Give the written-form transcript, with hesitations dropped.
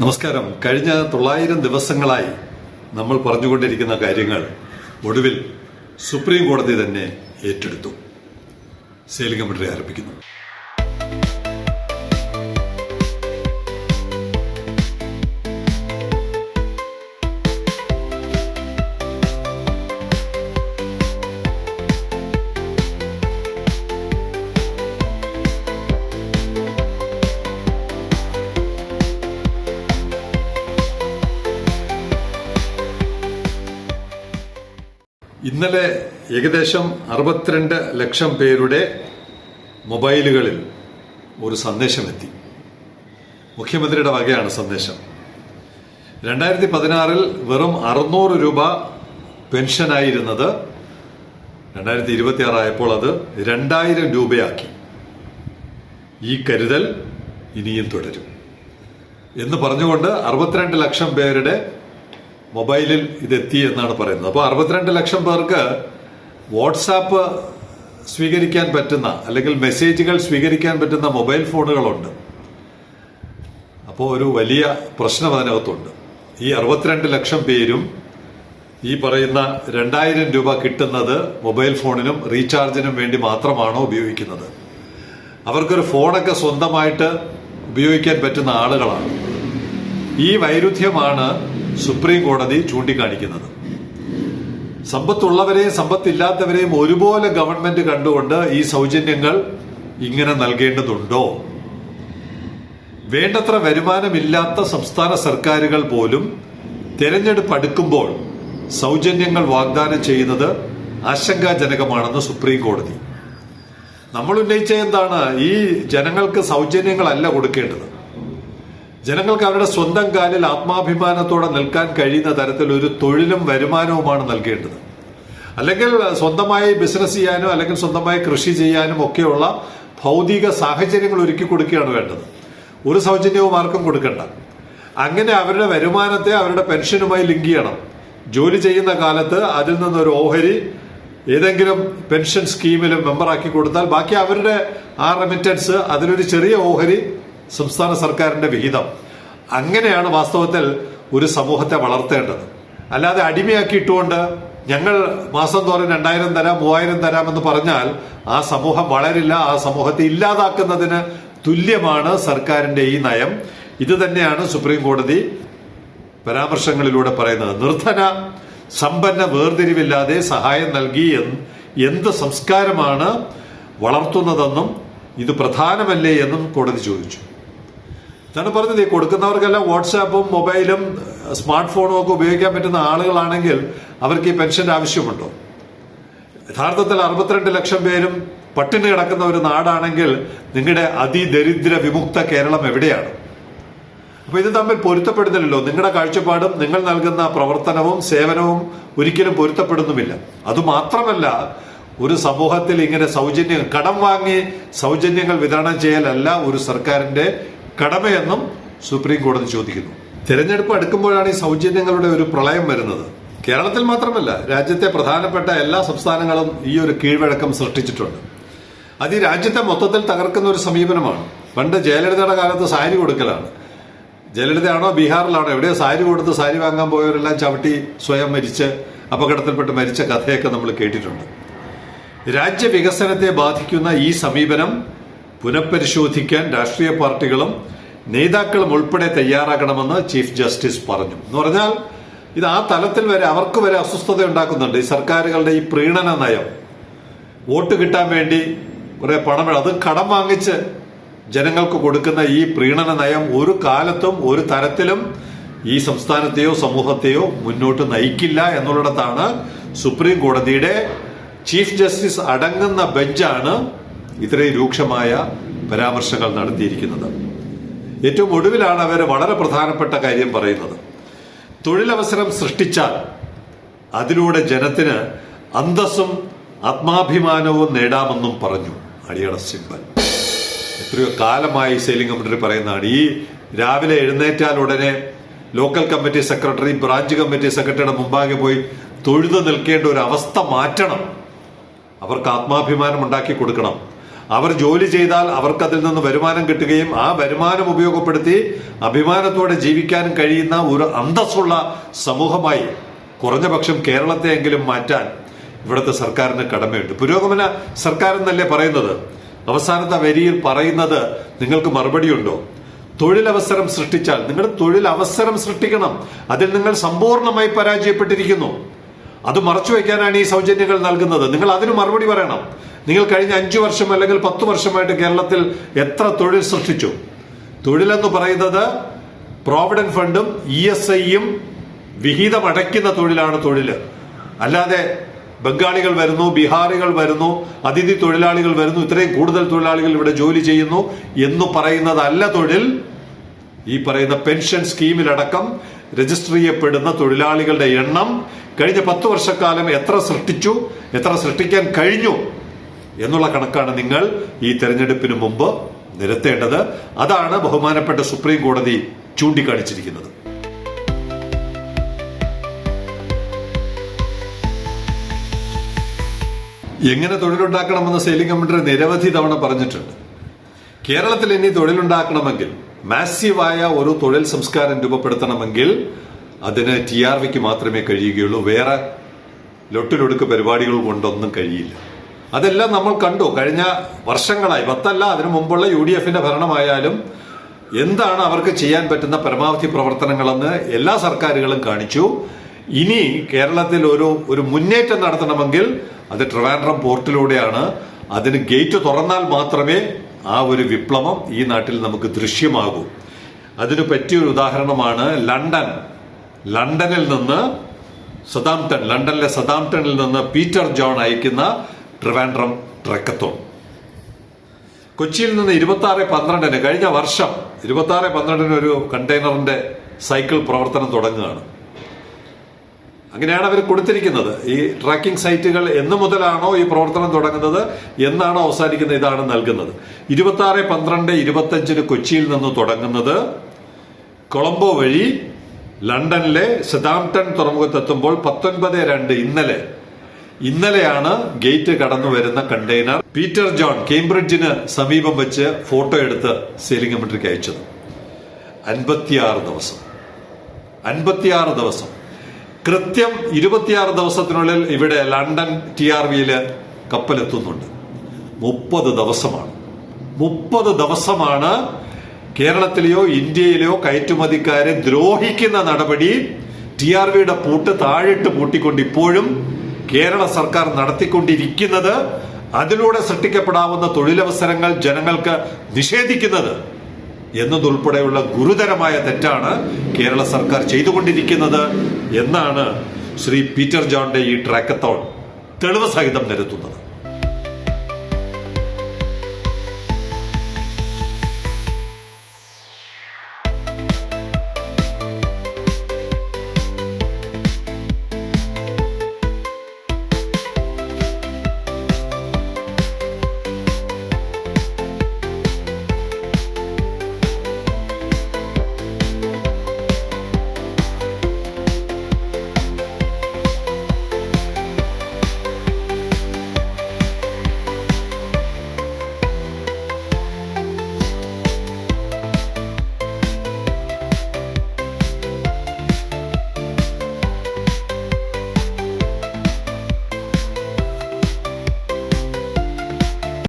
നമസ്കാരം. കഴിഞ്ഞ 900 ദിവസങ്ങളായി നമ്മൾ പറഞ്ഞുകൊണ്ടിരിക്കുന്ന കാര്യങ്ങൾ ഒടുവിൽ സുപ്രീം കോടതി തന്നെ ഏറ്റെടുത്തു. സെയിലിംഗ് കമ്മിറ്റി ആരംഭിക്കുന്നു. ഇന്നലെ ഏകദേശം 62 ലക്ഷം പേരുടെ മൊബൈലുകളിൽ ഒരു സന്ദേശമെത്തി. മുഖ്യമന്ത്രിയുടെ വകയാണ് സന്ദേശം. 2016 വെറും 600 രൂപ പെൻഷനായിരുന്നത് 2026 ആയപ്പോൾ അത് 2000 രൂപയാക്കി. ഈ കരുതൽ ഇനിയും തുടരും എന്ന് പറഞ്ഞുകൊണ്ട് 62 ലക്ഷം പേരുടെ മൊബൈലിൽ ഇതെത്തി എന്നാണ് പറയുന്നത്. അപ്പോൾ 62 ലക്ഷം പേർക്ക് വാട്സാപ്പ് സ്വീകരിക്കാൻ പറ്റുന്ന അല്ലെങ്കിൽ മെസ്സേജുകൾ സ്വീകരിക്കാൻ പറ്റുന്ന മൊബൈൽ ഫോണുകളുണ്ട്. അപ്പോൾ ഒരു വലിയ പ്രശ്നം അതിനകത്തുണ്ട്. ഈ 62 ലക്ഷം പേരും ഈ പറയുന്ന 2000 രൂപ കിട്ടുന്നത് മൊബൈൽ ഫോണിനും റീചാർജിനും വേണ്ടി മാത്രമാണോ ഉപയോഗിക്കുന്നത്? അവർക്കൊരു ഫോണൊക്കെ സ്വന്തമായിട്ട് ഉപയോഗിക്കാൻ പറ്റുന്ന ആളുകളാണ്. ഈ വൈരുദ്ധ്യമാണ് സുപ്രീം കോടതി ചൂണ്ടിക്കാണിക്കുന്നത്. സമ്പത്തുള്ളവരെയും സമ്പത്തില്ലാത്തവരെയും ഒരുപോലെ ഗവൺമെന്റ് കണ്ടുകൊണ്ട് ഈ സൗജന്യങ്ങൾ ഇങ്ങനെ നൽകേണ്ടതുണ്ടോ? വേണ്ടത്ര വരുമാനമില്ലാത്ത സംസ്ഥാന സർക്കാരുകൾ പോലും തെരഞ്ഞെടുപ്പ് അടുക്കുമ്പോൾ സൗജന്യങ്ങൾ വാഗ്ദാനം ചെയ്യുന്നത് ആശങ്കാജനകമാണെന്ന് സുപ്രീം കോടതി. നമ്മൾ ഉന്നയിച്ച എന്താണ്? ഈ ജനങ്ങൾക്ക് സൗജന്യങ്ങളല്ല കൊടുക്കേണ്ടത്. ജനങ്ങൾക്ക് അവരുടെ സ്വന്തം കാലിൽ ആത്മാഭിമാനത്തോടെ നിൽക്കാൻ കഴിയുന്ന തരത്തിൽ ഒരു തൊഴിലും വരുമാനവുമാണ് നൽകേണ്ടത്. അല്ലെങ്കിൽ സ്വന്തമായി ബിസിനസ് ചെയ്യാനോ അല്ലെങ്കിൽ സ്വന്തമായി കൃഷി ചെയ്യാനും ഒക്കെയുള്ള ഭൗതിക സാഹചര്യങ്ങൾ ഒരുക്കി കൊടുക്കുകയാണ് വേണ്ടത്. ഒരു സൗജന്യവും ആർക്കും കൊടുക്കണ്ട. അങ്ങനെ അവരുടെ വരുമാനത്തെ അവരുടെ പെൻഷനുമായി ലിങ്ക് ചെയ്യണം. ജോലി ചെയ്യുന്ന കാലത്ത് അതിൽ നിന്നൊരു ഓഹരി ഏതെങ്കിലും പെൻഷൻ സ്കീമിലും മെമ്പറാക്കി കൊടുത്താൽ ബാക്കി അവരുടെ ആ റെമിറ്റൻസ് അതിലൊരു ചെറിയ ഓഹരി സംസ്ഥാന സർക്കാരിന്റെ വിഹിതം. അങ്ങനെയാണ് വാസ്തവത്തിൽ ഒരു സമൂഹത്തെ വളർത്തേണ്ടത്. അല്ലാതെ അടിമയാക്കിയിട്ടുകൊണ്ട് ഞങ്ങൾ മാസം തോറും 2000 തരാം 3000 തരാം എന്ന് പറഞ്ഞാൽ ആ സമൂഹം വളരില്ല. ആ സമൂഹത്തെ ഇല്ലാതാക്കുന്നതിന് തുല്യമാണ് സർക്കാരിന്റെ ഈ നയം. ഇത് തന്നെയാണ് സുപ്രീം കോടതി പരാമർശങ്ങളിലൂടെ പറയുന്നത്. നിർധന സമ്പന്ന വേർതിരിവില്ലാതെ സഹായം നൽകി എന്ത് സംസ്കാരമാണ് വളർത്തുന്നതെന്നും ഇത് പ്രധാനമല്ലേ എന്നും കോടതി ചോദിച്ചു. ഇതാണ് പറഞ്ഞത്. ഈ കൊടുക്കുന്നവർക്കെല്ലാം വാട്സാപ്പും മൊബൈലും സ്മാർട്ട് ഫോണും ഒക്കെ ഉപയോഗിക്കാൻ പറ്റുന്ന ആളുകളാണെങ്കിൽ അവർക്ക് ഈ പെൻഷന്റെ ആവശ്യമുണ്ടോ? യഥാർത്ഥത്തിൽ 62 ലക്ഷം പേരും പട്ടിണി കിടക്കുന്ന ഒരു നാടാണെങ്കിൽ നിങ്ങളുടെ അതിദരിദ്ര വിമുക്ത കേരളം എവിടെയാണ്? അപ്പൊ ഇത് തമ്മിൽ പൊരുത്തപ്പെടുന്നില്ലല്ലോ. നിങ്ങളുടെ കാഴ്ചപ്പാടും നിങ്ങൾ നൽകുന്ന പ്രവർത്തനവും സേവനവും ഒരിക്കലും പൊരുത്തപ്പെടുന്നുമില്ല. അതുമാത്രമല്ല, ഒരു സമൂഹത്തിൽ ഇങ്ങനെ സൗജന്യം കടം വാങ്ങി സൗജന്യങ്ങൾ വിതരണം ചെയ്യലല്ല ഒരു സർക്കാരിന്റെ കടമയെന്നും സുപ്രീം കോടതി ചോദിക്കുന്നു. തെരഞ്ഞെടുപ്പ് അടുക്കുമ്പോഴാണ് ഈ സൗജന്യങ്ങളുടെ ഒരു പ്രളയം വരുന്നത്. കേരളത്തിൽ മാത്രമല്ല, രാജ്യത്തെ പ്രധാനപ്പെട്ട എല്ലാ സംസ്ഥാനങ്ങളും ഈ ഒരു കീഴ്വഴക്കം സൃഷ്ടിച്ചിട്ടുണ്ട്. അത് ഈ രാജ്യത്തെ മൊത്തത്തിൽ തകർക്കുന്ന ഒരു സമീപനമാണ്. പണ്ട് ജയലളിതയുടെ കാലത്ത് സാരി കൊടുക്കലാണ്. ജയലളിതയാണോ ബീഹാറിലാണോ എവിടെയോ സാരി കൊടുത്ത് സാരി വാങ്ങാൻ പോയവരെല്ലാം ചവിട്ടി സ്വയം മരിച്ച് അപകടത്തിൽപ്പെട്ട് മരിച്ച കഥയൊക്കെ നമ്മൾ കേട്ടിട്ടുണ്ട്. രാജ്യവികസനത്തെ ബാധിക്കുന്ന ഈ സമീപനം പുനഃപരിശോധിക്കാൻ രാഷ്ട്രീയ പാർട്ടികളും നേതാക്കളും ഉൾപ്പെടെ തയ്യാറാകണമെന്ന് ചീഫ് ജസ്റ്റിസ് പറഞ്ഞു. എന്ന് പറഞ്ഞാൽ ഇത് ആ തലത്തിൽ വരെ അവർക്ക് വരെ അസ്വസ്ഥത ഉണ്ടാക്കുന്നുണ്ട്. ഈ സർക്കാരുകളുടെ ഈ പ്രീണന നയം, വോട്ട് കിട്ടാൻ വേണ്ടി കുറെ പണം, അത് കടം വാങ്ങിച്ച് ജനങ്ങൾക്ക് കൊടുക്കുന്ന ഈ പ്രീണന നയം ഒരു കാലത്തും ഒരു തരത്തിലും ഈ സംസ്ഥാനത്തെയോ സമൂഹത്തെയോ മുന്നോട്ട് നയിക്കില്ല എന്നുള്ളിടത്താണ് സുപ്രീം കോടതിയുടെ ചീഫ് ജസ്റ്റിസ് അടങ്ങുന്ന ബെഞ്ചാണ് ഇത്രയും രൂക്ഷമായ പരാമർശങ്ങൾ നടത്തിയിരിക്കുന്നത്. ഏറ്റവും ഒടുവിലാണ് അവർ വളരെ പ്രധാനപ്പെട്ട കാര്യം പറയുന്നത്. തൊഴിലവസരം സൃഷ്ടിച്ചാൽ അതിലൂടെ ജനത്തിന് അന്തസ്സും ആത്മാഭിമാനവും നേടാമെന്നും പറഞ്ഞു. അടിയട സിമ്പൽ. എത്രയോ കാലമായി സെയിലിംഗ് കമ്മിറ്റി പറയുന്നതാണ്. ഈ രാവിലെ എഴുന്നേറ്റാൽ ഉടനെ local committee secretary branch committee സെക്രട്ടറിയുടെ മുമ്പാകെ പോയി തൊഴുതു നിൽക്കേണ്ട ഒരു അവസ്ഥ മാറ്റണം. അവർക്ക് ആത്മാഭിമാനം ഉണ്ടാക്കി കൊടുക്കണം. അവർ ജോലി ചെയ്താൽ അവർക്കതിൽ നിന്ന് വരുമാനം കിട്ടുകയും ആ വരുമാനം ഉപയോഗപ്പെടുത്തി അഭിമാനത്തോടെ ജീവിക്കാനും കഴിയുന്ന ഒരു അന്തസ്സുള്ള സമൂഹമായി കുറഞ്ഞപക്ഷം കേരളത്തെയെങ്കിലും മാറ്റാൻ ഇവിടുത്തെ സർക്കാരിന് കടമയുണ്ട്. പുരോഗമന സർക്കാർ എന്നല്ലേ പറയുന്നത്? അവസാനത്തെ വരിയിൽ പറയുന്നത് നിങ്ങൾക്ക് മറുപടിയുണ്ടോ? തൊഴിലവസരം സൃഷ്ടിച്ചാൽ നിങ്ങൾ തൊഴിലവസരം സൃഷ്ടിക്കണം. അതിൽ നിങ്ങൾ സമ്പൂർണ്ണമായി പരാജയപ്പെട്ടിരിക്കുന്നു. അത് മറച്ചുവെക്കാനാണ് ഈ സൗജന്യങ്ങൾ നൽകുന്നത്. നിങ്ങൾ അതിന് മറുപടി പറയണം. നിങ്ങൾ കഴിഞ്ഞ 5 വർഷം അല്ലെങ്കിൽ 10 വർഷമായിട്ട് കേരളത്തിൽ എത്ര തൊഴിൽ സൃഷ്ടിച്ചു? തൊഴിലെന്ന് പറയുന്നത് പ്രോവിഡന്റ് ഫണ്ടും ESIയും വിഹിതമടയ്ക്കുന്ന തൊഴിലാണ് തൊഴില്. അല്ലാതെ ബംഗാളികൾ വരുന്നു, ബീഹാറികൾ വരുന്നു, അതിഥി തൊഴിലാളികൾ വരുന്നു, ഇത്രയും കൂടുതൽ തൊഴിലാളികൾ ഇവിടെ ജോലി ചെയ്യുന്നു എന്ന് പറയുന്നതല്ല തൊഴിൽ. ഈ പറയുന്ന പെൻഷൻ സ്കീമിലടക്കം രജിസ്റ്റർ ചെയ്യപ്പെടുന്ന തൊഴിലാളികളുടെ എണ്ണം കഴിഞ്ഞ 10 വർഷക്കാലം എത്ര സൃഷ്ടിച്ചു, എത്ര സൃഷ്ടിക്കാൻ കഴിഞ്ഞു എന്നുള്ള കണക്കാണ് നിങ്ങൾ ഈ തെരഞ്ഞെടുപ്പിന് മുമ്പ് നിരത്തേണ്ടത്. അതാണ് ബഹുമാനപ്പെട്ട സുപ്രീം കോടതി ചൂണ്ടിക്കാണിച്ചിരിക്കുന്നത്. എങ്ങനെ തൊഴിലുണ്ടാക്കണമെന്ന് സെയിലിംഗ് കമ്മിറ്റി നിരവധി തവണ പറഞ്ഞിട്ടുണ്ട്. കേരളത്തിൽ ഇനി തൊഴിലുണ്ടാക്കണമെങ്കിൽ, മാസീവായ ഒരു തൊഴിൽ സംസ്കാരം രൂപപ്പെടുത്തണമെങ്കിൽ അതിന് TRVക്ക് മാത്രമേ കഴിയുകയുള്ളൂ. വേറെ ലൊട്ടിലൊടുക്ക് പരിപാടികൾ കൊണ്ടൊന്നും കഴിയില്ല. അതെല്ലാം നമ്മൾ കണ്ടു കഴിഞ്ഞ വർഷങ്ങളായി. 10 അല്ല, അതിനു മുമ്പുള്ള UDFന്റെ ഭരണമായാലും എന്താണ് അവർക്ക് ചെയ്യാൻ പറ്റുന്ന പരമാവധി പ്രവർത്തനങ്ങളെന്ന് എല്ലാ സർക്കാരുകളും കാണിച്ചു. ഇനി കേരളത്തിൽ ഒരു മുന്നേറ്റം നടത്തണമെങ്കിൽ അത് ട്രിവാൻഡ്രം പോർട്ടിലൂടെയാണ്. അതിന് ഗേറ്റ് തുറന്നാൽ മാത്രമേ ആ ഒരു വിപ്ലവം ഈ നാട്ടിൽ നമുക്ക് ദൃശ്യമാകൂ. അതിനു പറ്റിയൊരു ഉദാഹരണമാണ് ലണ്ടനിൽ നിന്ന് ലണ്ടനിലെ സതാംപ്ടണിൽ നിന്ന് പീറ്റർ ജോൺ അയക്കുന്ന ട്രിവാൻഡ്രം ട്രക്കത്തോൺ. കൊച്ചിയിൽ നിന്ന് 26/12 കഴിഞ്ഞ വർഷം 26/12 ഒരു കണ്ടെയ്നറിന്റെ സൈക്കിൾ പ്രവർത്തനം തുടങ്ങുകയാണ്. അങ്ങനെയാണ് അവർ കൊടുത്തിരിക്കുന്നത്. ഈ ട്രാക്കിംഗ് സൈറ്റുകൾ എന്ന് മുതലാണോ ഈ പ്രവർത്തനം തുടങ്ങുന്നത്, എന്നാണോ അവസാനിക്കുന്നത്, ഇതാണ് നൽകുന്നത്. 26/12/25 കൊച്ചിയിൽ നിന്ന് തുടങ്ങുന്നത് കൊളംബോ വഴി ലണ്ടനിലെ സതാംപ്ടൺ തുറമുഖത്തെത്തുമ്പോൾ 19/2 ഇന്നലെയാണ് ഗേറ്റ് കടന്നു വരുന്ന കണ്ടെയ്നർ പീറ്റർ ജോൺ കേംബ്രിഡ്ജിന് സമീപം വെച്ച് ഫോട്ടോ എടുത്ത് സെയിലിംഗ് കമ്മിറ്റിക്ക് അയച്ചത്. 56 ദിവസം കൃത്യം 26 ദിവസത്തിനുള്ളിൽ ഇവിടെ ലണ്ടൻ TRVയിൽ കപ്പലെത്തുന്നുണ്ട്. 30 ദിവസമാണ് കേരളത്തിലെയോ ഇന്ത്യയിലെയോ കയറ്റുമതിക്കാരെ ദ്രോഹിക്കുന്ന നടപടി TRVയുടെ പൂട്ട് താഴിട്ട് പൂട്ടിക്കൊണ്ട് ഇപ്പോഴും കേരള സർക്കാർ നടത്തിക്കൊണ്ടിരിക്കുന്നത്. അതിലൂടെ സൃഷ്ടിക്കപ്പെടാവുന്ന തൊഴിലവസരങ്ങൾ ജനങ്ങൾക്ക് നിഷേധിക്കുന്നത് എന്നതുൾപ്പെടെയുള്ള ഗുരുതരമായ തെറ്റാണ് കേരള സർക്കാർ ചെയ്തുകൊണ്ടിരിക്കുന്നത് എന്നാണ് ശ്രീ പീറ്റർ ജോണിന്റെ ഈ ട്രാക്കത്തോൺ തെളിവ് സഹിതം നിരത്തുന്നത്.